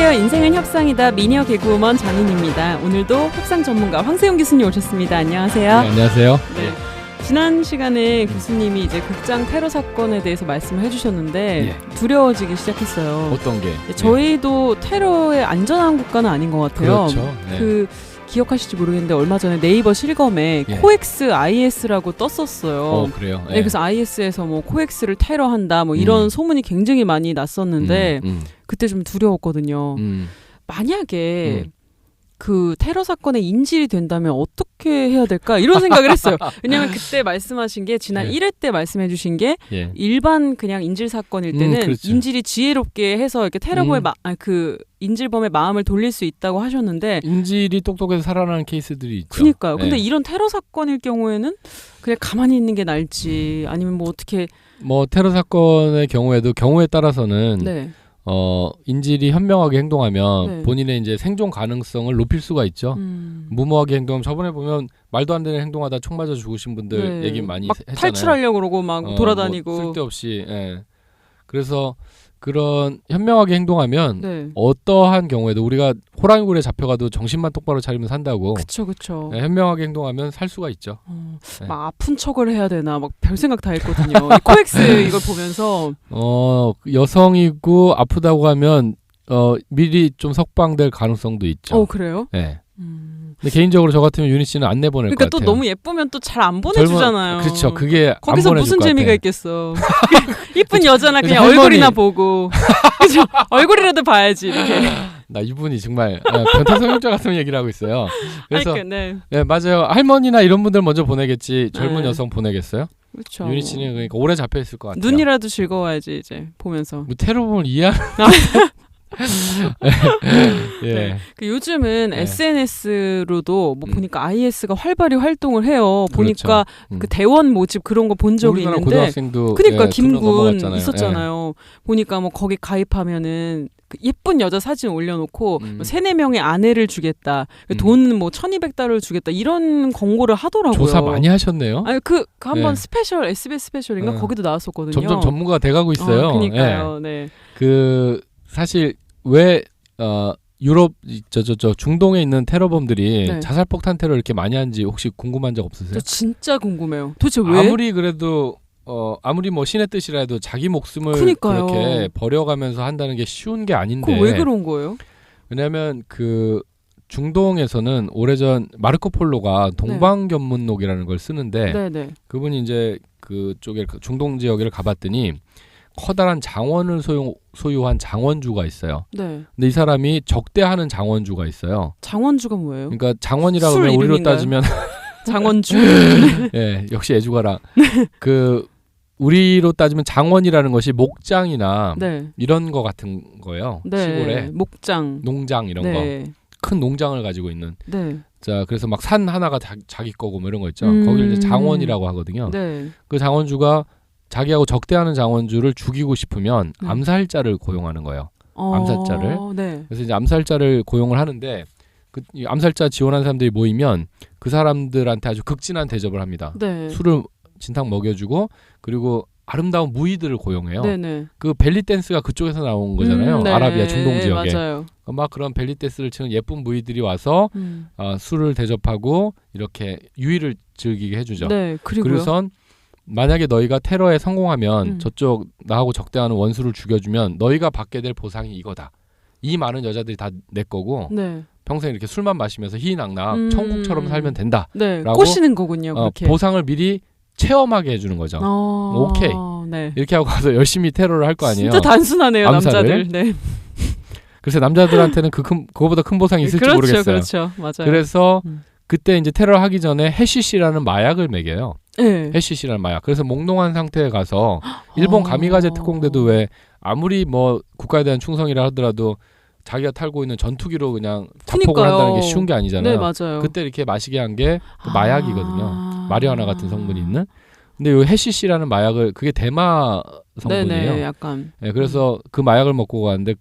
안녕하세요. 인생은 협상이다. 미니어 개그우먼 장인입니다. 오늘도 협상 전문가 황세용 교수님 오셨습니다. 안녕하세요. 네, 안녕하세요. 네. 지난 시간에 교수님이 이제 극장 테러 사건에 대해서 말씀을 해주셨는데 두려워지기 시작했어요. 어떤 게? 저희도 테러의 안전한 국가는 아닌 것 같아요. 그렇죠. 그 기억하실지 모르겠는데 얼마 전에 네이버 실검에 코엑스 IS라고 떴었어요. 그래요? 네, 그래서 IS에서 뭐 코엑스를 테러한다 뭐 이런 소문이 굉장히 많이 났었는데 그때 좀 두려웠거든요. 만약에 그 테러 사건의 인질이 된다면 어떻게 해야 될까 이런 생각을 했어요. 왜냐하면 그때 말씀하신 게 지난 1회 때 말씀해 주신 게 일반 그냥 인질 사건일 때는 그렇죠. 인질이 지혜롭게 해서 이렇게 테러범의 그 인질범의 마음을 돌릴 수 있다고 하셨는데 인질이 똑똑해서 살아나는 케이스들이 있죠. 그러니까요. 근데 이런 테러 사건일 경우에는 그냥 가만히 있는 게 나을지 아니면 뭐 어떻게 테러 사건의 경우에도 경우에 따라서는 인질이 현명하게 행동하면 본인의 이제 생존 가능성을 높일 수가 있죠. 무모하게 행동하면 저번에 보면 말도 안 되는 행동하다 총 맞아 죽으신 분들 얘기 많이 막 했잖아요. 탈출하려고 그러고 막 돌아다니고 쓸데없이. 그래서 그런 현명하게 행동하면 어떠한 경우에도 우리가 호랑이굴에 잡혀가도 정신만 똑바로 차리면 산다고. 그쵸. 현명하게 행동하면 살 수가 있죠. 막 아픈 척을 해야 되나 막 별 생각 다 했거든요. 이 코엑스 이걸 보면서 여성이고 아프다고 하면 미리 좀 석방될 가능성도 있죠. 그래요? 네. 근데 개인적으로 저 같으면 유니 씨는 안 내보낼 것 같아요. 그러니까 또 너무 예쁘면 또 잘 안 보내주잖아요. 그렇죠. 그게 거기서 안 무슨 재미가 같아. 있겠어. 이쁜 여자나 그냥 얼굴이나 보고 그죠? 얼굴이라도 봐야지 이렇게. 나 이분이 정말 변태성욕자 같은 얘기를 하고 있어요. 그래서 네, 맞아요. 할머니나 이런 분들 먼저 보내겠지 젊은 여성 보내겠어요? 그렇죠. 유니 씨는 그러니까 오래 잡혀 있을 것 같아요. 눈이라도 즐거워야지 이제 보면서. 뭐 테러범을 이해하는. 그 요즘은 SNS로도 뭐 보니까 IS가 활발히 활동을 해요. 보니까 그 대원 모집 그런 거 본 적이 있는데. 고등학생도 그러니까 김군 있었잖아요. 보니까 뭐 거기 가입하면은 그 예쁜 여자 사진 올려놓고 3-4명의 아내를 주겠다. 돈 뭐 1,200달러를 주겠다. 이런 광고를 하더라고요. 조사 많이 하셨네요. 아니 그 한번 스페셜 SBS 스페셜인가 거기도 나왔었거든요. 점점 전문가가 돼가고 있어요. 그러니까요. 그 사실 왜 유럽 저 중동에 있는 테러범들이 자살폭탄 테러 이렇게 많이 하는지 혹시 궁금한 적 없으세요? 저 진짜 궁금해요. 도대체 왜? 아무리 그래도 아무리 뭐 신의 뜻이라 해도 자기 목숨을 그렇게 버려가면서 한다는 게 쉬운 게 아닌데. 왜 그런 거예요? 왜냐하면 그 중동에서는 오래전 마르코 폴로가 동방견문록이라는 걸 쓰는데 그분이 이제 그쪽에 중동 지역을 가봤더니 커다란 장원을 소유한 장원주가 있어요. 근데 이 사람이 적대하는 장원주가 있어요. 장원주가 뭐예요? 그러니까 장원이라고 하면 우리로 따지면 장원주. 역시 애주가라. 그 우리로 따지면 장원이라는 것이 목장이나 이런 거 같은 거예요. 시골에 목장, 농장 이런 거. 큰 농장을 가지고 있는. 자, 그래서 막 산 하나가 자기 거고 뭐 이런 거 있죠. 거기를 이제 장원이라고 하거든요. 그 장원주가 자기하고 적대하는 장원주를 죽이고 싶으면 암살자를 고용하는 거예요. 암살자를. 그래서 이제 암살자를 고용을 하는데 이 암살자 지원하는 사람들이 모이면 그 사람들한테 아주 극진한 대접을 합니다. 술을 진탕 먹여주고 그리고 아름다운 무희들을 고용해요. 그 벨리 댄스가 그쪽에서 나온 거잖아요. 아라비아 중동 지역에. 맞아요. 막 그런 벨리 댄스를 치는 예쁜 무희들이 와서 술을 대접하고 이렇게 유희를 즐기게 해주죠. 그래서 만약에 너희가 테러에 성공하면 저쪽 나하고 적대하는 원수를 죽여주면 너희가 받게 될 보상이 이거다. 이 많은 여자들이 다 내 거고 평생 이렇게 술만 마시면서 희희낙낙 천국처럼 살면 된다. 라고 꼬시는 거군요. 그렇게. 보상을 미리 체험하게 해주는 거죠. 오케이. 이렇게 하고 가서 열심히 테러를 할 거 아니에요. 진짜 단순하네요. 암살을. 남자들. 그래서 남자들한테는 그거보다 큰 보상이 있을지 모르겠어요. 그렇죠. 맞아요. 그래서 그때 이제 테러를 하기 전에 해시시라는 마약을 먹여요. 해시시라는 마약. 그래서 몽롱한 상태에 가서 일본 가미가제 특공대도 왜 아무리 뭐 국가에 대한 충성이라 하더라도 자기가 탈고 있는 전투기로 그냥 자폭을 한다는 게 쉬운 게 아니잖아요. 맞아요. 그때 이렇게 마시게 한 게 마약이거든요. 마리화나 같은 성분이 있는. 근데 이 해시시라는 마약을 그게 대마 성분이에요. 약간. 그래서 그 마약을 먹고 가는데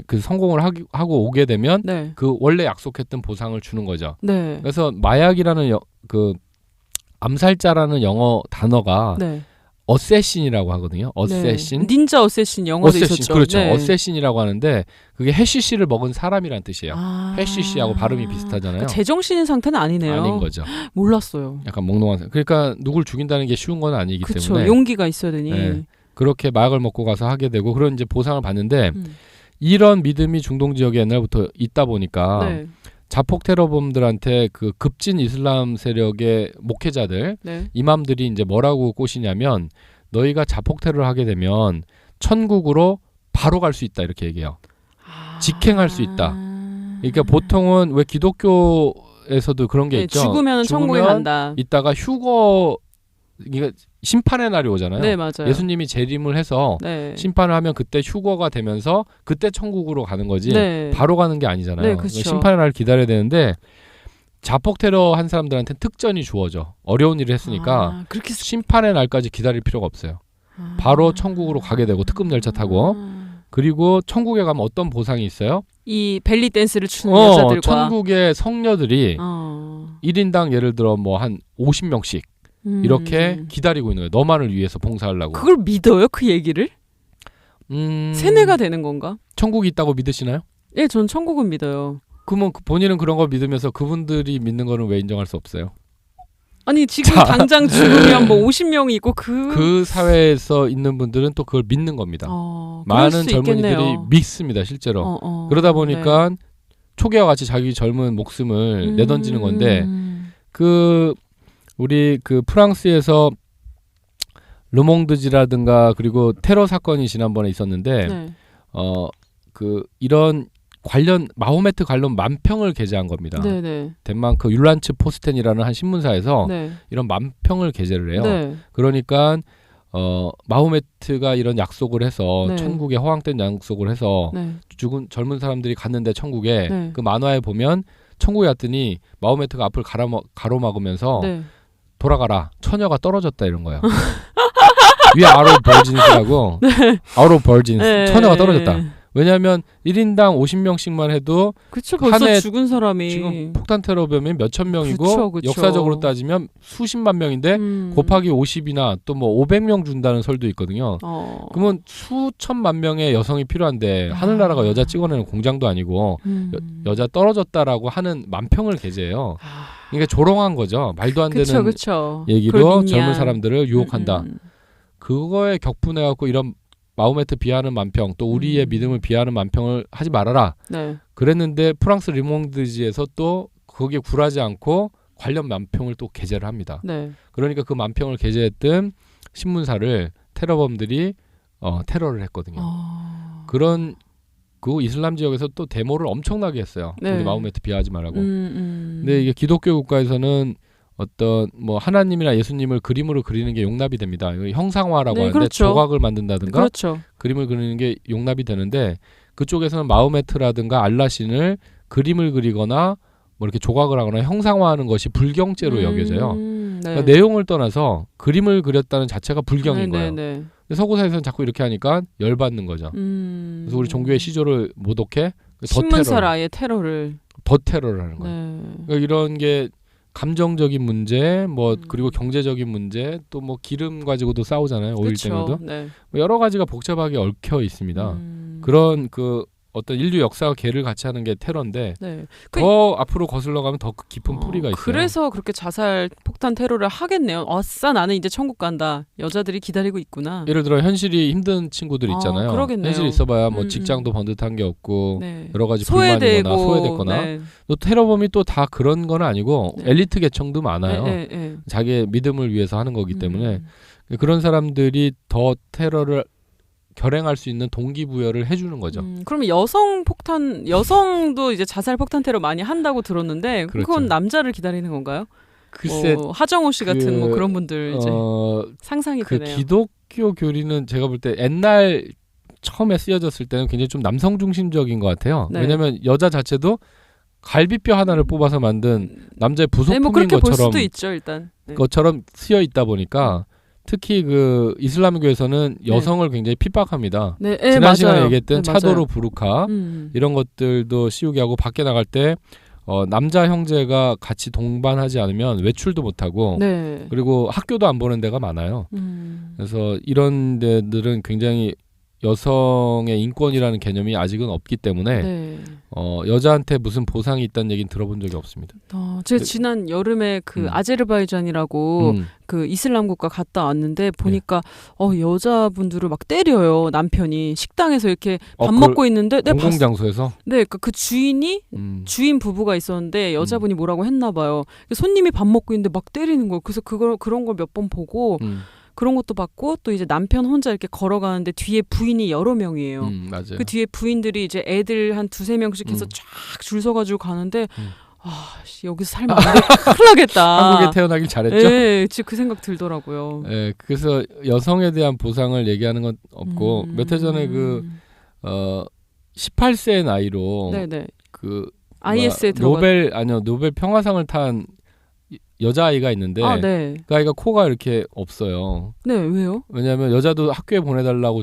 그 성공을 하고 오게 되면 그 원래 약속했던 보상을 주는 거죠. 그래서 마약이라는 그 암살자라는 영어 단어가 어쌔신이라고 하거든요. 어쌔신. 네. 닌자 어쌔신 영화도 어쌔신, 있었죠. 그렇죠. 네. 어쌔신이라고 하는데 그게 해쉬씨를 먹은 사람이란 뜻이에요. 해쉬씨하고 발음이 비슷하잖아요. 그러니까 제정신인 상태는 아니네요. 아닌 거죠. 몰랐어요. 약간 몽롱한. 그러니까 누굴 죽인다는 게 쉬운 건 아니기 그쵸, 때문에. 용기가 있어야 되니. 네. 그렇게 마약을 먹고 가서 하게 되고 그런 이제 보상을 받는데 이런 믿음이 중동 지역에 옛날부터 있다 보니까 네. 자폭 테러범들한테 그 급진 이슬람 세력의 목회자들, 네. 이맘들이 이제 뭐라고 꼬시냐면 너희가 자폭 테러를 하게 되면 천국으로 바로 갈 수 있다 이렇게 얘기해요. 직행할 수 있다. 그러니까 보통은 왜 기독교에서도 그런 게 네, 있죠. 죽으면 천국에 간다. 이따가 휴거 그러니까 심판의 날이 오잖아요. 네, 맞아요. 예수님이 재림을 해서 네. 심판을 하면 그때 휴거가 되면서 그때 천국으로 가는 거지 네. 바로 가는 게 아니잖아요. 네, 그렇죠. 심판의 날을 기다려야 되는데 자폭 테러 한 사람들한테는 특전이 주어져. 어려운 일을 했으니까 그렇게 심판의 날까지 기다릴 필요가 없어요. 바로 천국으로 가게 되고 특급 열차 타고 그리고 천국에 가면 어떤 보상이 있어요? 이 벨리 댄스를 추는 여자들과 천국의 성녀들이 1인당 예를 들어 뭐 한 50명씩 이렇게 기다리고 있는 거예요. 너만을 위해서 봉사하려고. 그걸 믿어요? 그 얘기를? 세뇌가 되는 건가? 천국이 있다고 믿으시나요? 예, 전 천국은 믿어요. 그러면 본인은 그런 걸 믿으면서 그분들이 믿는 거는 왜 인정할 수 없어요? 아니 지금 당장 죽으면 뭐 50명이 있고 그 사회에서 있는 분들은 또 그걸 믿는 겁니다. 많은 젊은이들이 믿습니다. 실제로. 그러다 보니까 네. 초계와 같이 자기 젊은 목숨을 내던지는 건데 그 우리 그 프랑스에서 르몽드지라든가 그리고 테러 사건이 지난번에 있었는데 네. 그 이런 관련 마호메트 관련 만평을 게재한 겁니다. 네네. 덴마크 율란츠 포스텐이라는 한 신문사에서 네. 이런 만평을 게재를 해요. 네. 그러니까 마호메트가 이런 약속을 해서 네. 천국에 허황된 약속을 해서 네. 죽은 젊은 사람들이 갔는데 천국에 네. 그 만화에 보면 천국에 갔더니 마호메트가 앞을 가로막으면서 네. 돌아가라 처녀가 떨어졌다 이런 거예요. 위에 out of virgins라고 네. out of virgins 네. 처녀가 떨어졌다. 왜냐하면 1인당 50명씩만 해도 그쵸, 벌써 죽은 사람이 지금 폭탄 테러범이 몇천 명이고 그쵸. 역사적으로 따지면 수십만 명인데 곱하기 50이나 또 뭐 500명 준다는 설도 있거든요. 그러면 수천만 명의 여성이 필요한데 하늘나라가 여자 찍어내는 공장도 아니고 여자 떨어졌다라고 하는 만평을 게재해요. 이게 조롱한 거죠. 말도 안 되는 그쵸. 얘기로 젊은 사람들을 유혹한다. 그거에 격분해갖고 이런 마호메트 비하하는 만평 또 우리의 믿음을 비하하는 만평을 하지 말아라. 네. 그랬는데 프랑스 르몽드지에서 또 거기에 굴하지 않고 관련 만평을 또 게재를 합니다. 네. 그러니까 그 만평을 게재했던 신문사를 테러범들이 테러를 했거든요. 그런 그 이슬람 지역에서 또 데모를 엄청나게 했어요. 네. 우리 마호메트 비하하지 말라고. 근데 이게 기독교 국가에서는 어떤 뭐 하나님이나 예수님을 그림으로 그리는 게 용납이 됩니다. 형상화라고 네, 하는데 그렇죠. 조각을 만든다든가 그렇죠. 그림을 그리는 게 용납이 되는데 그쪽에서는 마호메트라든가 알라신을 그림을 그리거나 뭐 이렇게 조각을 하거나 형상화하는 것이 불경죄로 여겨져요. 네. 그러니까 내용을 떠나서 그림을 그렸다는 자체가 불경인 거예요. 근데 서구사에서는 자꾸 이렇게 하니까 열받는 거죠. 그래서 우리 종교의 시조를 모독해 신문사를 아예 테러를 하는 거예요. 그러니까 이런 게 감정적인 문제, 뭐 그리고 경제적인 문제, 또 뭐 기름 가지고도 싸우잖아요. 오일 때문에도 네. 뭐 여러 가지가 복잡하게 얽혀 있습니다. 그런 그 어떤 인류 역사와 개를 같이 하는 게 테러인데 네. 더 앞으로 거슬러 가면 더 깊은 뿌리가 있어요. 그래서 그렇게 자살 폭탄 테러를 하겠네요. 아싸 나는 이제 천국 간다. 여자들이 기다리고 있구나. 예를 들어 현실이 힘든 친구들 있잖아요. 그러겠네요. 현실이 있어봐야 뭐 직장도 번듯한 게 없고 네. 여러 가지 불만이거나 소외됐거나 네. 또 테러범이 또 다 그런 건 아니고 네. 엘리트 계층도 많아요. 자기의 믿음을 위해서 하는 거기 때문에 그런 사람들이 더 테러를 결행할 수 있는 동기부여를 해주는 거죠. 그러면 여성도 이제 자살 폭탄 테러 많이 한다고 들었는데 그렇죠. 그건 남자를 기다리는 건가요? 글쎄, 하정우 씨 같은 뭐 그런 분들 이제 상상이 되네요. 기독교 교리는 제가 볼 때 옛날 처음에 쓰여졌을 때는 굉장히 좀 남성 중심적인 것 같아요. 네. 왜냐하면 여자 자체도 갈비뼈 하나를 뽑아서 만든 남자의 부속품인 뭐 그렇게 것처럼 볼 수도 있죠, 일단. 네. 것처럼 쓰여 있다 보니까. 특히 그 이슬람교에서는 여성을 굉장히 핍박합니다. 네, 지난 맞아요. 시간에 얘기했던 네, 차도르 부르카 이런 것들도 씌우게 하고 밖에 나갈 때 남자 형제가 같이 동반하지 않으면 외출도 못하고 네. 그리고 학교도 안 보는 데가 많아요. 그래서 이런 데들은 굉장히 여성의 인권이라는 개념이 아직은 없기 때문에 네. 여자한테 무슨 보상이 있다는 얘기는 들어본 적이 없습니다. 제가 지난 여름에 그 아제르바이잔이라고 그 이슬람 국가 갔다 왔는데 보니까 여자분들을 막 때려요. 남편이 식당에서 이렇게 밥 먹고 있는데 공공장소에서 네, 그 주인이 주인 부부가 있었는데 여자분이 뭐라고 했나 봐요. 손님이 밥 먹고 있는데 막 때리는 거예요. 그래서 그런 걸 몇 번 보고 그런 것도 봤고 또 이제 남편 혼자 이렇게 걸어가는데 뒤에 부인이 여러 명이에요. 맞아요. 그 뒤에 부인들이 이제 애들 한 2-3명씩 해서 쫙 줄 서가지고 가는데 여기서 살면 안 돼. 큰일 나겠다. 한국에 태어나길 잘했죠? 네, 그 생각 들더라고요. 네, 그래서 여성에 대한 보상을 얘기하는 건 없고 몇 해 전에 18세 나이로 네네. 그 IS에 노벨 평화상을 탄 여자아이가 있는데 네. 그 아이가 코가 이렇게 없어요. 네, 왜요? 왜냐하면 여자도 학교에 보내달라고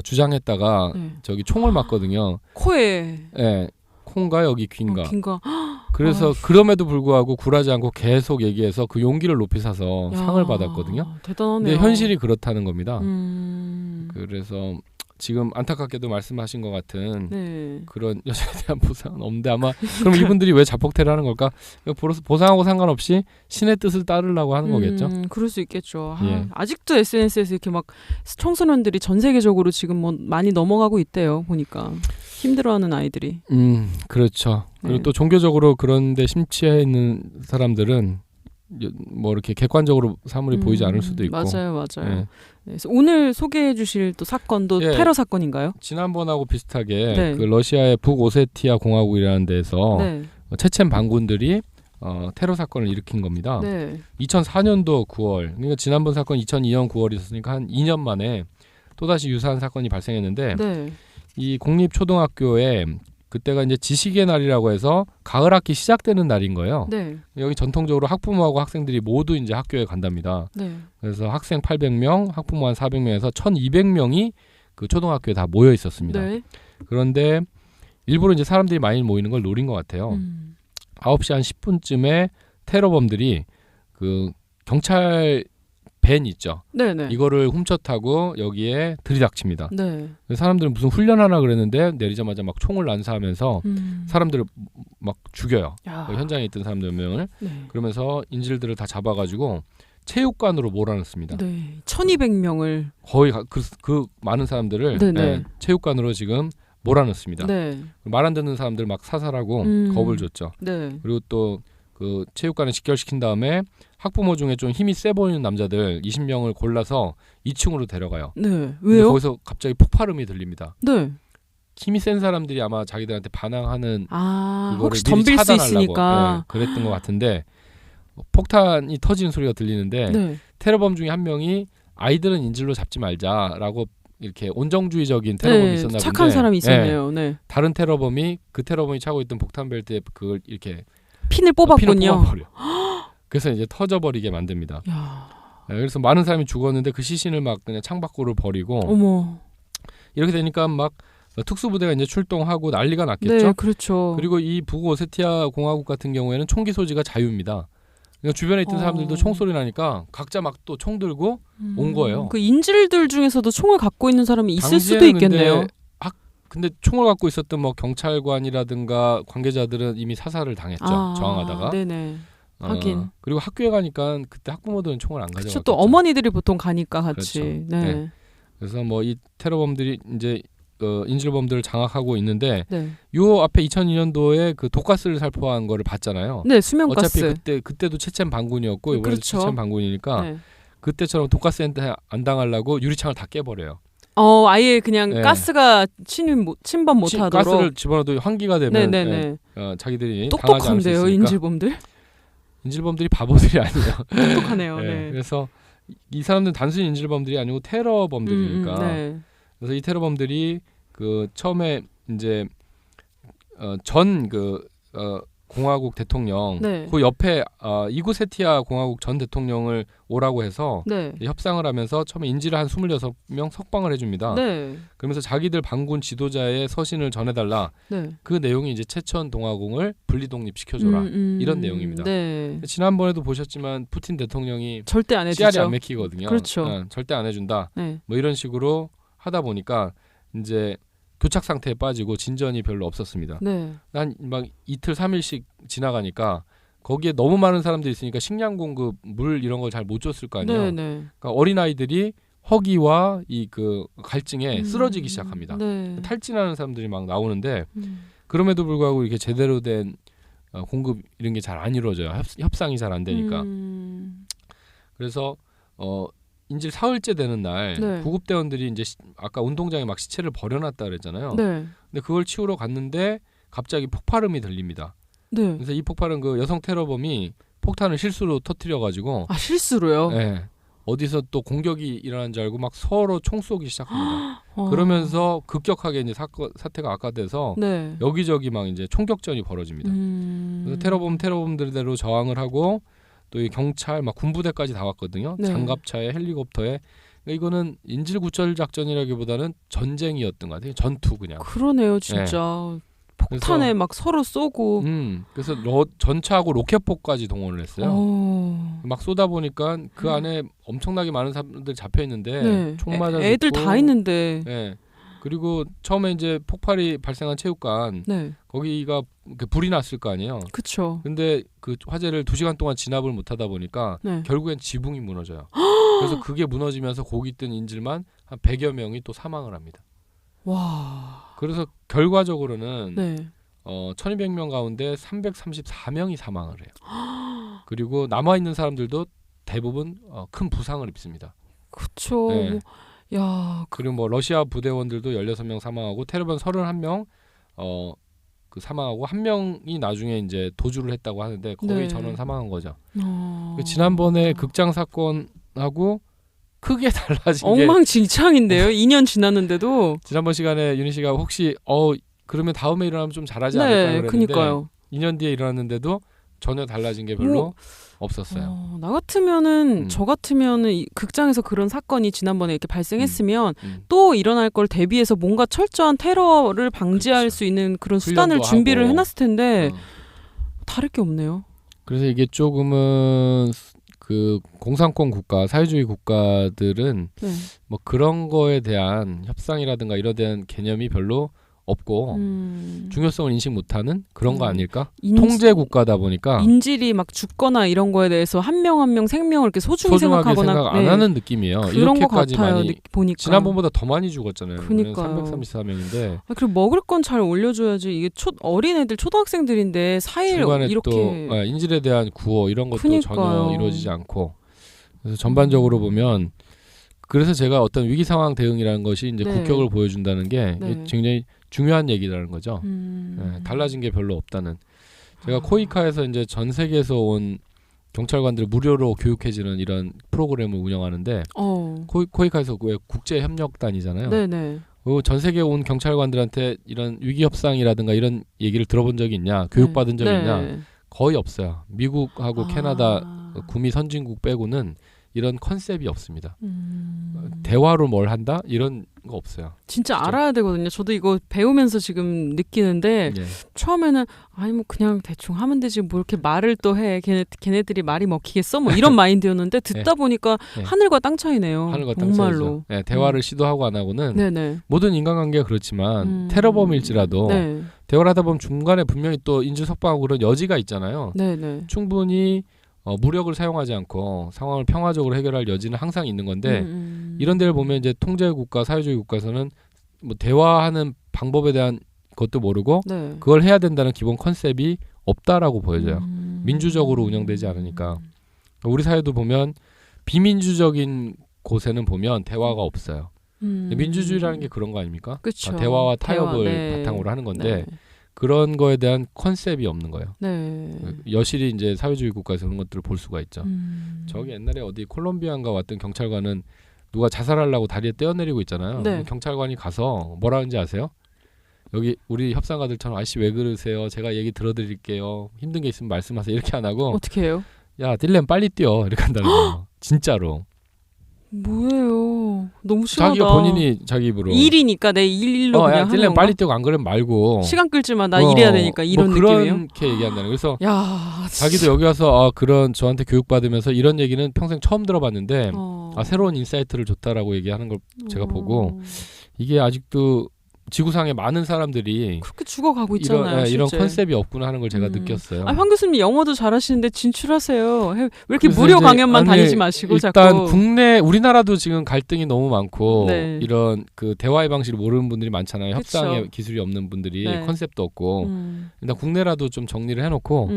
주장했다가 저기 총을 맞거든요. 코에. 네, 콩가 여기 귀인가. 귀인가. 그래서 그럼에도 불구하고 굴하지 않고 계속 얘기해서 그 용기를 높이 사서 상을 받았거든요. 대단하네요. 근데 현실이 그렇다는 겁니다. 그래서 지금 안타깝게도 말씀하신 것 같은 그런 여자에 대한 보상은 없는데 아마 그럼 이분들이 왜 자폭퇴를 하는 걸까? 보상하고 상관없이 신의 뜻을 따르려고 하는 거겠죠? 그럴 수 있겠죠. 아직도 SNS에서 이렇게 막 청소년들이 전 세계적으로 지금 뭐 많이 넘어가고 있대요. 보니까 힘들어하는 아이들이. 그렇죠. 그리고 또 종교적으로 그런데 심취해 있는 사람들은 뭐 이렇게 객관적으로 사물이 보이지 않을 수도 있고. 맞아요. 네. 그래서 오늘 소개해 주실 또 사건도 테러 사건인가요? 지난번하고 비슷하게 그 러시아의 북오세티아 공화국이라는 데서 체첸 반군들이 테러 사건을 일으킨 겁니다. 2004년도 9월. 그러니까 지난번 사건 2002년 9월이 있었으니까 한 2년 만에 또다시 유사한 사건이 발생했는데 이 공립초등학교에 그때가 이제 지식의 날이라고 해서 가을 학기 시작되는 날인 거예요. 여기 전통적으로 학부모하고 학생들이 모두 이제 학교에 간답니다. 그래서 학생 800명, 학부모 한 400명에서 1200명이 그 초등학교에 다 모여 있었습니다. 그런데 일부러 이제 사람들이 많이 모이는 걸 노린 것 같아요. 9시 한 10분쯤에 테러범들이 그 경찰 밴 있죠. 이거를 훔쳐 타고 여기에 들이닥칩니다. 사람들은 무슨 훈련하나 그랬는데 내리자마자 막 총을 난사하면서 사람들을 막 죽여요. 현장에 있던 사람들 몇 명을. 그러면서 인질들을 다 잡아가지고 체육관으로 몰아넣습니다. 1200명을 거의 그 많은 사람들을 체육관으로 지금 몰아넣습니다. 말 안 듣는 사람들 막 사살하고 겁을 줬죠. 그리고 또 그 체육관을 직결시킨 다음에 학부모 중에 좀 힘이 세 보이는 남자들 20명을 골라서 2층으로 데려가요. 왜요? 거기서 갑자기 폭발음이 들립니다. 힘이 센 사람들이 아마 자기들한테 반항하는 그거를 혹시 미리 덤빌 수 차단하려고 있으니까 그랬던 것 같은데 폭탄이 터지는 소리가 들리는데 테러범 중에 한 명이 아이들은 인질로 잡지 말자라고 이렇게 온정주의적인 테러범이 있었나 본데 착한 사람이 있었네요. 다른 테러범이 그 테러범이 차고 있던 폭탄 벨트에 그걸 이렇게 핀을 뽑았군요. 그래서 이제 터져버리게 만듭니다. 그래서 많은 사람이 죽었는데 그 시신을 막 그냥 창밖으로 버리고 이렇게 되니까 막 특수부대가 이제 출동하고 난리가 났겠죠. 그렇죠. 그리고 이 북오세티아 공화국 같은 경우에는 총기 소지가 자유입니다. 그러니까 주변에 있던 사람들도 총소리 나니까 각자 막 또 총 들고 온 거예요. 그 인질들 중에서도 총을 갖고 있는 사람이 있을 수도 있겠네요. 근데 총을 갖고 있었던 뭐 경찰관이라든가 관계자들은 이미 사살을 당했죠. 저항하다가. 하긴. 그리고 학교에 가니까 그때 학부모들은 총을 안 가져갔죠. 또 어머니들이 보통 가니까 같이. 그래서 뭐 이 테러범들이 이제 인질범들을 장악하고 있는데 요 앞에 2002년도에 그 독가스를 살포한 거를 봤잖아요. 수면가스. 어차피 그때도 체첸 반군이었고 이번에도 체첸 반군이니까 그때처럼 독가스한테 안 당하려고 유리창을 다 깨버려요. 아예 그냥 가스가 침범 못하도록 가스를 집어넣어도 환기가 되면 자기들이 똑똑한데요, 인질범들? 인질범들이 바보들이 아니에요. 똑똑하네요. 그래서 이 사람들은 단순히 인질범들이 아니고 테러범들이니까. 그래서 이 테러범들이 그 처음에 이제 공화국 대통령 네. 그 옆에 이구세티아 공화국 전 대통령을 오라고 해서 네. 협상을 하면서 처음에 인질을 한 26명 석방을 해줍니다. 네. 그러면서 자기들 반군 지도자의 서신을 전해달라. 네. 그 내용이 이제 체천 동아공을 분리독립시켜줘라. 이런 내용입니다. 네. 지난번에도 보셨지만 푸틴 대통령이 절대 안 해주죠. 씨알이 안 맥히거든요. 그렇죠. 절대 안 해준다. 네. 뭐 이런 식으로 하다 보니까 이제 교착 상태에 빠지고 진전이 별로 없었습니다. 네. 한 막 이틀 3일씩 지나가니까 거기에 너무 많은 사람들이 있으니까 식량 공급, 물 이런 걸 잘 못 줬을 거 아니에요. 네, 네. 그러니까 어린 아이들이 허기와 이 그 갈증에 쓰러지기 시작합니다. 네. 탈진하는 사람들이 막 나오는데 그럼에도 불구하고 이렇게 제대로 된 공급 이런 게 잘 안 이루어져요. 협상이 잘 안 되니까. 그래서 인질 사흘째 되는 날 네. 구급대원들이 이제 아까 운동장에 막 시체를 버려놨다 그랬잖아요. 네. 근데 그걸 치우러 갔는데 갑자기 폭발음이 들립니다. 네. 그래서 이 폭발은 그 여성 테러범이 폭탄을 실수로 터뜨려가지고 실수로요? 네, 어디서 또 공격이 일어난 줄 알고 막 서로 총 쏘기 시작합니다. 그러면서 급격하게 이제 사태가 악화돼서 네. 여기저기 막 이제 총격전이 벌어집니다. 그래서 테러범들대로 저항을 하고 또 이 경찰 막 군부대까지 다 왔거든요. 네. 장갑차에 헬리콥터에. 그러니까 이거는 인질구출 작전이라기보다는 전쟁이었던 것 같아요. 전투 그냥. 그러네요, 진짜. 네. 폭탄에 막 서로 쏘고. 그래서 전차하고 로켓포까지 동원을 했어요. 막 쏘다 보니까 그 안에 엄청나게 많은 사람들 잡혀 있는데 네. 총 맞아 애들 다 있는데. 네. 그리고 처음에 이제 폭발이 발생한 체육관 네. 거기가 불이 났을 거 아니에요. 그렇죠. 근데 그 화재를 2시간 동안 진압을 못 하다 보니까 네. 결국엔 지붕이 무너져요. 그래서 그게 무너지면서 거기 있던 인질만 한 100여 명이 또 사망을 합니다. 와. 그래서 결과적으로는 네. 1200명 가운데 334명이 사망을 해요. 그리고 남아있는 사람들도 대부분 큰 부상을 입습니다. 그렇죠. 네. 야, 그리고 뭐 러시아 부대원들도 16명 사망하고 테러범 31명 그 사망하고 한 명이 나중에 이제 도주를 했다고 하는데 거의 네. 전원 사망한 거죠. 지난번에 극장 사건하고 크게 달라진 게 엉망진창인데요. 2년 지났는데도. 지난번 시간에 윤희 씨가 혹시 그러면 다음에 일어나면 좀 잘하지 않을까 그랬는데 그러니까요. 2년 뒤에 일어났는데도 전혀 달라진 게 별로 없었어요. 나 같으면은 저 같으면은 극장에서 그런 사건이 지난번에 이렇게 발생했으면 또 일어날 걸 대비해서 뭔가 철저한 테러를 방지할 그렇죠. 수 있는 그런 수단을 준비를 하고. 해놨을 텐데 다를 게 없네요. 그래서 이게 조금은 그 공산권 국가, 사회주의 국가들은 네. 뭐 그런 거에 대한 협상이라든가 이런 대한 개념이 별로 없고 중요성을 인식 못하는 그런 거 아닐까? 통제 국가다 보니까 인질이 막 죽거나 이런 거에 대해서 한 명 한 명 생명을 이렇게 소중하게 생각하거나 생각 안 하는 느낌이에요. 그런 거 같아요. 보니까 지난번보다 더 많이 죽었잖아요. 그러니까요. 334명인데. 그리고 먹을 건 잘 올려줘야지. 이게 어린애들 초등학생들인데 4일 이렇게 또 인질에 대한 구호 이런 것도 그러니까요. 전혀 이루어지지 않고. 그래서 전반적으로 보면 그래서 제가 어떤 위기 상황 대응이라는 것이 이제 국격을 보여준다는 게 굉장히 중요한 얘기라는 거죠. 달라진 게 별로 없다는. 제가 코이카에서 이제 전 세계에서 온 경찰관들을 무료로 교육해주는 이런 프로그램을 운영하는데 코이카에서 왜 국제협력단이잖아요. 네네. 전 세계에 온 경찰관들한테 이런 위기 협상이라든가 이런 얘기를 들어본 적이 있냐, 교육받은 적이 있냐, 거의 없어요. 미국하고 캐나다 구미 선진국 빼고는 이런 컨셉이 없습니다. 대화로 뭘 한다? 이런 거 없어요. 진짜 알아야 되거든요. 저도 이거 배우면서 지금 느끼는데 처음에는 아니 뭐 그냥 대충 하면 되지 뭐 이렇게 말을 또 해. 걔네들이 말이 먹히겠어? 뭐 이런 마인드였는데 듣다 보니까 하늘과 땅 차이네요. 하늘과 땅 정말로. 차이죠. 대화를 시도하고 안 하고는 모든 인간관계가 그렇지만 테러범일지라도 대화를 하다 보면 중간에 분명히 또 인질 석방하고 그런 여지가 있잖아요. 충분히 무력을 사용하지 않고 상황을 평화적으로 해결할 여지는 항상 있는 건데 이런 데를 보면 이제 통제 국가, 사회주의 국가에서는 뭐 대화하는 방법에 대한 것도 모르고 그걸 해야 된다는 기본 컨셉이 없다라고 보여져요. 민주적으로 운영되지 않으니까. 우리 사회도 보면 비민주적인 곳에는 보면 대화가 없어요. 민주주의라는 게 그런 거 아닙니까? 대화와 타협을 바탕으로 하는 건데 그런 거에 대한 컨셉이 없는 거예요. 여실히 이제 사회주의 국가에서 그런 것들을 볼 수가 있죠. 저기 옛날에 어디 콜롬비아인가 왔던 경찰관은 누가 자살하려고 다리에 떼어내리고 있잖아요. 경찰관이 가서 뭐라 하는지 아세요? 여기 우리 협상가들처럼 아저씨 왜 그러세요? 제가 얘기 들어드릴게요. 힘든 게 있으면 말씀하세요. 이렇게 안 하고 어떻게 해요? 야 딜렘 빨리 뛰어 이렇게 한다는 거예요. 진짜로. 뭐예요? 너무 심하다. 자기가 본인이 자기 입으로 일이니까 내 일로 그냥 하는 딜렘 건가? 빨리 뛰고 안 그러면 말고 시간 끌지 마. 나 일해야 되니까 이런 뭐 느낌이에요? 그렇게 얘기한다는 거예요. 그래서 야, 자기도 여기 와서 그런 저한테 교육받으면서 이런 얘기는 평생 처음 들어봤는데 새로운 인사이트를 줬다라고 얘기하는 걸 제가 보고 이게 아직도 지구상에 많은 사람들이 그렇게 죽어가고 있잖아요. 이런 컨셉이 없구나 하는 걸 제가 느꼈어요. 황 교수님 영어도 잘하시는데 진출하세요. 왜 이렇게 무료 강연만 다니지 마시고 일단 자꾸. 국내 우리나라도 지금 갈등이 너무 많고 네. 이런 그 대화의 방식을 모르는 분들이 많잖아요. 그쵸. 협상의 기술이 없는 분들이 네. 컨셉도 없고 일단 국내라도 좀 정리를 해놓고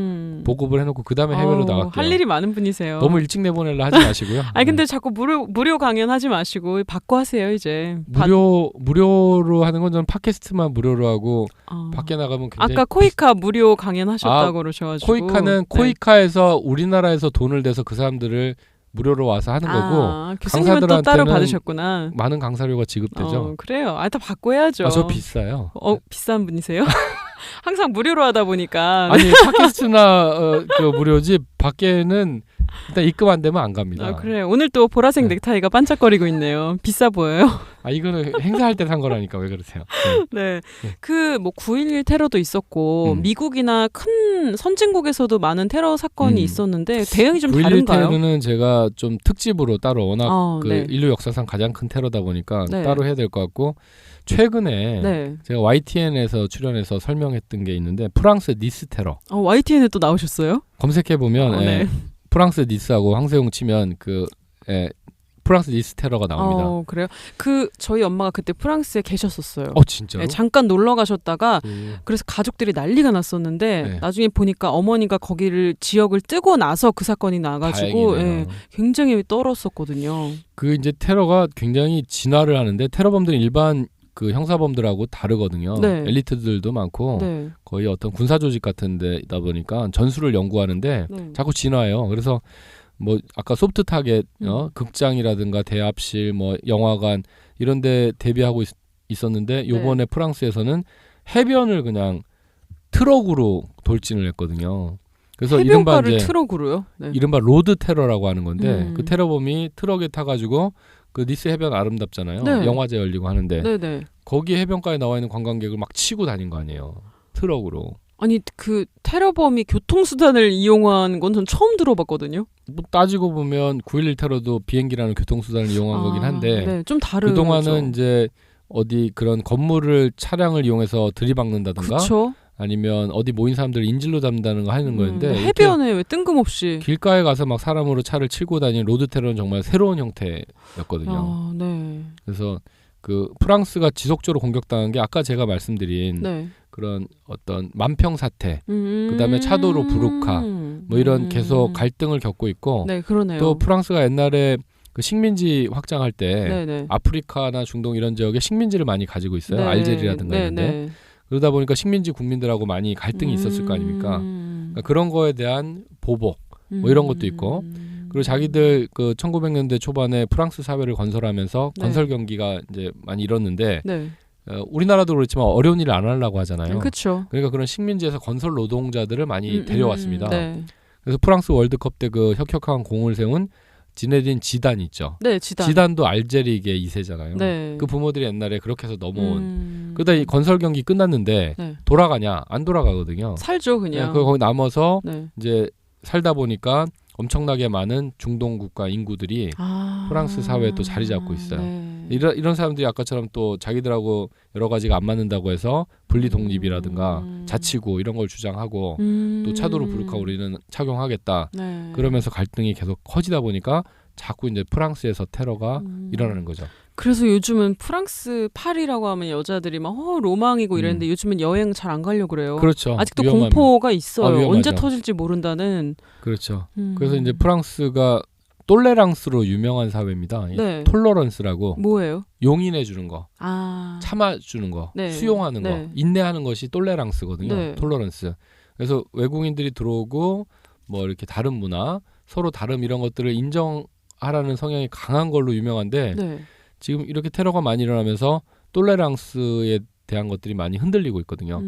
보급을 해놓고 그 다음에 해외로 나갈게요. 할 일이 많은 분이세요. 너무 일찍 내보내려 하지 마시고요. 아니 근데 자꾸 무료 강연 하지 마시고 받고 하세요 이제. 무료로 하는 건 저는 팟캐스트만 무료로 하고 밖에 나가면 굉장히 아까 코이카 무료 강연 하셨다고 그러셔가지고. 코이카는 코이카에서 우리나라에서 돈을 내서 그 사람들을 무료로 와서 하는 거고 교수님은 또 따로 받으셨구나. 많은 강사료가 지급되죠. 그래요. 다 받고 해야죠. 저 비싸요. 비싼 분이세요? 항상 무료로 하다 보니까. 아니 팟캐스트나 그 무료지 밖에는 일단 입금 안 되면 안 갑니다. 그래요. 오늘 또 보라색 넥타이가 반짝거리고 있네요. 비싸 보여요. 이거는 행사할 때 산 거라니까 왜 그러세요? 네. 그 뭐 9.11 테러도 있었고 미국이나 큰 선진국에서도 많은 테러 사건이 있었는데 대응이 좀 9.11 다른가요? 9.11 테러는 제가 좀 특집으로 따로 워낙 네. 인류 역사상 가장 큰 테러다 보니까 네. 따로 해야 될 것 같고 최근에 네. 제가 YTN에서 출연해서 설명했던 게 있는데 프랑스 니스 테러. YTN에 또 나오셨어요? 검색해보면 네. 프랑스 니스하고 황세용 치면 프랑스 니스 테러가 나옵니다. 그래요? 저희 엄마가 그때 프랑스에 계셨었어요. 진짜로? 네, 잠깐 놀러 가셨다가 그래서 가족들이 난리가 났었는데 나중에 보니까 어머니가 거기를 지역을 뜨고 나서 그 사건이 나가지고 굉장히 떨었었거든요. 그 이제 테러가 굉장히 진화를 하는데 테러범들은 일반 그 형사범들하고 다르거든요. 네. 엘리트들도 많고 거의 어떤 군사 조직 같은 데다 보니까 전술을 연구하는데 자꾸 진화해요. 그래서 뭐 아까 소프트 타겟 극장이라든가 대합실 뭐 영화관 이런 데 대비하고 있었는데 요번에 프랑스에서는 해변을 그냥 트럭으로 돌진을 했거든요. 그래서 해변가를 트럭으로요? 네. 이른바 로드 테러라고 하는 건데 그 테러범이 트럭에 타가지고 그 니스 해변 아름답잖아요. 네. 영화제 열리고 하는데 네네. 거기 해변가에 나와 있는 관광객을 막 치고 다닌 거 아니에요. 트럭으로. 아니 그 테러범이 교통수단을 이용한 건 전 처음 들어봤거든요. 뭐 따지고 보면 9.11 테러도 비행기라는 교통수단을 이용한 거긴 한데 좀 다르죠. 그동안은 이제 어디 그런 건물을 차량을 이용해서 들이박는다든가 그쵸? 아니면 어디 모인 사람들을 인질로 잡는다는 거 하는 거였는데 해변에 왜 뜬금없이 길가에 가서 막 사람으로 차를 치고 다니는 로드 테러는 정말 새로운 형태였거든요. 네. 그래서 그 프랑스가 지속적으로 공격당한 게 아까 제가 말씀드린 그런 어떤 만평 사태, 그다음에 차도로 부르카 뭐 이런 계속 갈등을 겪고 있고 그러네요. 또 프랑스가 옛날에 그 식민지 확장할 때 아프리카나 중동 이런 지역에 식민지를 많이 가지고 있어요. 알제리라든가 이런데. 그러다 보니까 식민지 국민들하고 많이 갈등이 있었을 거 아닙니까? 그러니까 그런 거에 대한 보복 뭐 이런 것도 있고 그리고 자기들 그 1900년대 초반에 프랑스 사회를 건설하면서 건설 경기가 이제 많이 일었는데 우리나라도 그렇지만 어려운 일을 안 하려고 하잖아요. 그렇죠. 그러니까 그런 식민지에서 건설 노동자들을 많이 데려왔습니다. 그래서 프랑스 월드컵 때 그 혁혁한 공을 세운 지네딘 지단 있죠. 네, 지단. 지단도 알제리계 2세잖아요. 그 부모들이 옛날에 그렇게 해서 넘어온. 그러다 이 건설 경기 끝났는데 돌아가냐? 안 돌아가거든요. 살죠, 그냥. 거기 남아서 이제 살다 보니까 엄청나게 많은 중동 국가 인구들이 프랑스 사회에 또 자리 잡고 있어요. 이런 사람들이 아까처럼 또 자기들하고 여러 가지가 안 맞는다고 해서 분리 독립이라든가 자치구 이런 걸 주장하고 또 차도로 부르카 우리는 착용하겠다. 그러면서 갈등이 계속 커지다 보니까 자꾸 이제 프랑스에서 테러가 일어나는 거죠. 그래서 요즘은 프랑스 파리라고 하면 여자들이 막 로망이고 이랬는데 요즘은 여행 잘 안 가려고 그래요. 그렇죠. 아직도 공포가 있어요. 위험하죠. 언제 터질지 모른다는. 그렇죠. 그래서 이제 프랑스가 똘레랑스로 유명한 사회입니다. 톨러런스라고. 뭐예요? 용인해 주는 거. 참아주는 거. 수용하는 거. 인내하는 것이 똘레랑스거든요. 톨러런스. 그래서 외국인들이 들어오고 뭐 이렇게 다른 문화, 서로 다름 이런 것들을 인정하라는 성향이 강한 걸로 유명한데 지금 이렇게 테러가 많이 일어나면서 똘레랑스에 대한 것들이 많이 흔들리고 있거든요.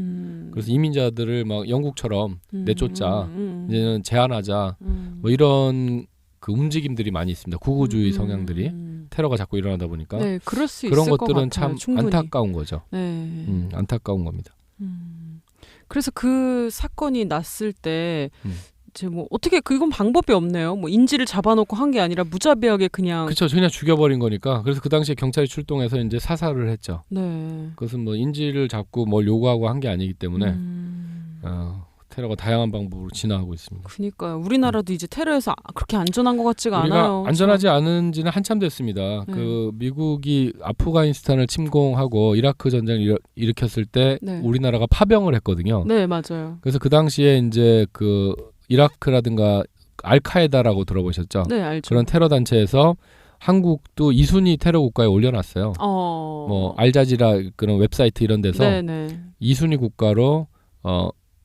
그래서 이민자들을 막 영국처럼 내쫓자, 이제는 제한하자, 뭐 이런 그 움직임들이 많이 있습니다. 구구주의 성향들이 테러가 자꾸 일어나다 보니까 네, 그럴 수 그런 있을 것들은 것 같아요, 참 충분히. 안타까운 거죠. 네. 안타까운 겁니다. 그래서 그 사건이 났을 때 이제 뭐 어떻게 그건 방법이 없네요. 뭐 인지를 잡아놓고 한 게 아니라 무자비하게 그냥 그렇죠. 그냥 죽여버린 거니까. 그래서 그 당시에 경찰이 출동해서 이제 사살을 했죠. 네. 그것은 뭐 인지를 잡고 뭘 요구하고 한 게 아니기 때문에 테러가 다양한 방법으로 진화하고 있습니다. 그러니까요. 우리나라도 이제 테러에서 그렇게 안전한 것 같지가 우리가 않아요. 안전하지 않은지는 한참 됐습니다. 그 미국이 아프가니스탄을 침공하고 이라크 전쟁을 일으켰을 때 우리나라가 파병을 했거든요. 네, 맞아요. 그래서 그 당시에 이제 그 이라크라든가 알카에다라고 들어보셨죠? 네, 알죠. 그런 테러 단체에서 한국도 2순위 테러 국가에 올려놨어요. 뭐 알자지라 그런 웹사이트 이런 데서 2순위 국가로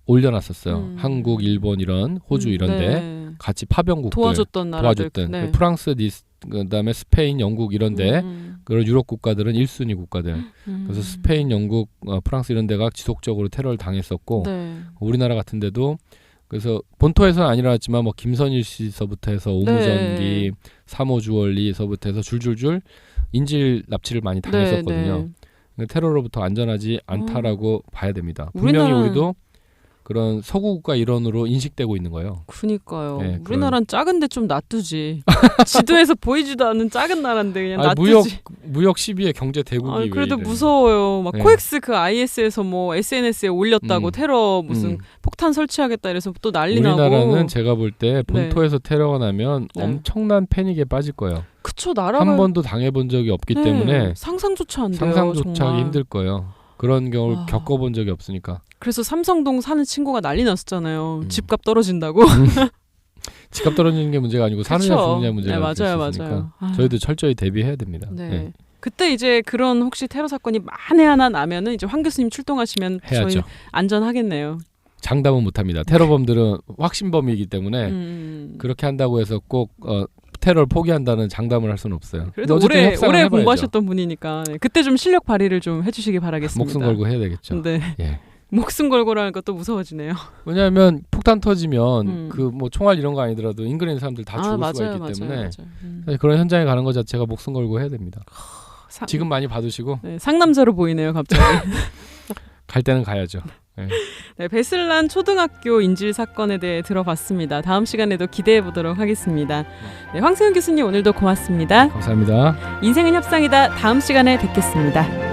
올려놨었어요. 한국, 일본 이런 호주 이런데 같이 파병국들 도와줬던 나라들 그 프랑스, 그다음에 스페인, 영국 이런데 그런 유럽 국가들은 1순위 국가들. 그래서 스페인, 영국, 프랑스 이런 데가 지속적으로 테러를 당했었고 우리나라 같은 데도 그래서 본토에서는 안 일어났지만 뭐 김선일 씨서부터 해서 오무전기, 3호 주얼리서부터 해서 줄줄줄 인질 납치를 많이 당했었거든요. 테러로부터 안전하지 않다라고 봐야 됩니다. 분명히 우리도 그런 서구 국가 일원으로 인식되고 있는 거예요. 그러니까요. 네, 우리나라는 작은데 좀 놔두지. 지도에서 보이지도 않는 작은 나라인데 그냥 놔두지. 무역 시비의 경제 대국이 그래도 무서워요. 막 코엑스 그 IS에서 뭐 SNS에 올렸다고 테러 무슨 폭탄 설치하겠다 이래서 또 난리 나고. 우리나라는 제가 볼 때 본토에서 테러가 나면 엄청난 패닉에 빠질 거예요. 그쵸, 나라가 한 번도 당해본 적이 없기 때문에 상상조차 안 돼요. 상상조차 하기 정말. 힘들 거예요. 그런 경우를 겪어본 적이 없으니까. 그래서 삼성동 사는 친구가 난리 났었잖아요. 집값 떨어진다고. 집값 떨어지는 게 문제가 아니고 사느냐 죽느냐 문제가 맞아요. 저희도 철저히 대비해야 됩니다. 네. 그때 이제 그런 혹시 테러 사건이 만에 하나 나면은 이제 황 교수님 출동하시면 해야죠. 저희 안전하겠네요. 장담은 못합니다. 테러범들은 확신범이기 때문에 그렇게 한다고 해서 꼭 테러를 포기한다는 장담을 할 수는 없어요. 그래도 오래 공부하셨던 분이니까 그때 좀 실력 발휘를 좀 해주시기 바라겠습니다. 목숨 걸고 해야 되겠죠. 네. 예. 목숨 걸고라는 것도 무서워지네요. 왜냐하면 폭탄 터지면 그 뭐 총알 이런 거 아니더라도 인근에 있는 사람들 다 죽을 수가 있기 때문에 사실 그런 현장에 가는 것 자체가 목숨 걸고 해야 됩니다. 지금 많이 받으시고 상남자로 보이네요, 갑자기. 갈 때는 가야죠. 네, 베슬란 초등학교 인질 사건에 대해 들어봤습니다. 다음 시간에도 기대해 보도록 하겠습니다. 네, 황세윤 교수님 오늘도 고맙습니다. 감사합니다. 인생은 협상이다. 다음 시간에 뵙겠습니다.